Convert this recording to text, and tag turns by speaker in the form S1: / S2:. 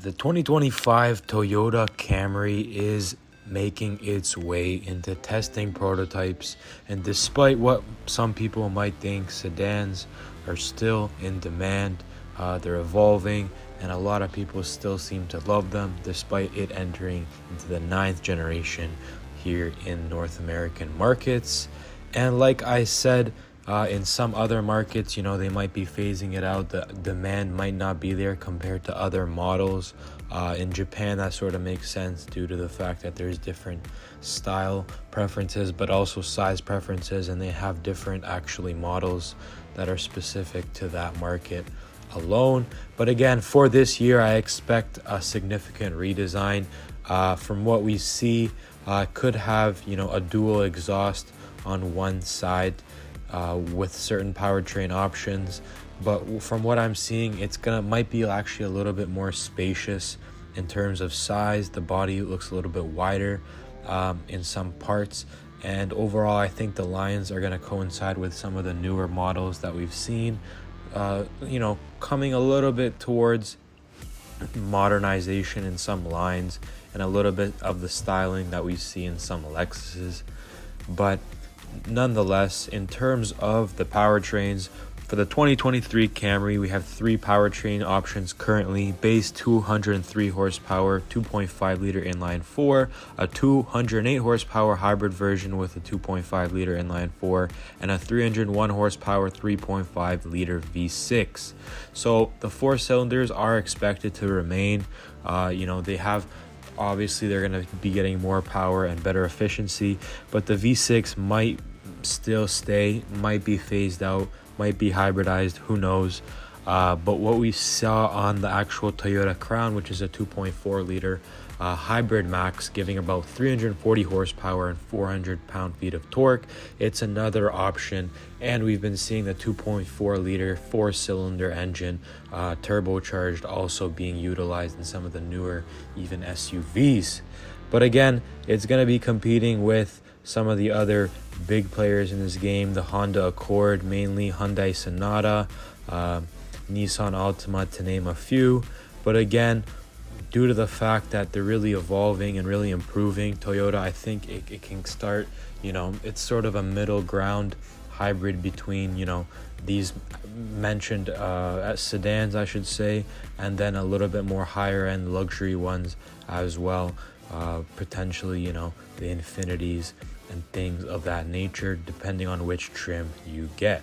S1: The 2025 Toyota Camry is making its way into testing prototypes, and despite what some people might think, sedans are still in demand. They're evolving, and a lot of people still seem to love them despite it entering into the 9th generation here in North American markets. And like I said, in some other markets, they might be phasing it out. The demand might not be there compared to other models. In Japan, that sort of makes sense due to the fact that there's different style preferences, but also size preferences, and they have different actually models that are specific to that market alone. But again, for this year, I expect a significant redesign. From what we see, could have a dual exhaust on one side with certain powertrain options, but from what I'm seeing, might be actually a little bit more spacious in terms of size. The body looks a little bit wider in some parts, and overall I think the lines are going to coincide with some of the newer models that we've seen, coming a little bit towards modernization in some lines and a little bit of the styling that we see in some Lexuses. But nonetheless, in terms of the powertrains, for the 2023 Camry, we have 3 powertrain options currently: base 203 horsepower, 2.5 liter inline 4, a 208 horsepower hybrid version with a 2.5 liter inline 4, and a 301 horsepower 3.5 liter V6. So the 4 cylinders are expected to remain. They have, obviously they're going to be getting more power and better efficiency, but the V6 might still stay, might be phased out, might be hybridized, who knows. But what we saw on the actual Toyota Crown, which is a 2.4 liter hybrid max, giving about 340 horsepower and 400 pound-feet of torque, it's another option. And we've been seeing the 2.4 liter 4-cylinder engine turbocharged also being utilized in some of the newer even SUVs. But again, it's going to be competing with some of the other big players in this game: the Honda Accord, mainly Hyundai Sonata, Nissan Altima, to name a few. But again, due to the fact that they're really evolving and really improving, Toyota, I think it can start, it's sort of a middle ground hybrid between, these mentioned sedans, I should say, and then a little bit more higher end luxury ones as well. Potentially, the Infinities and things of that nature, depending on which trim you get.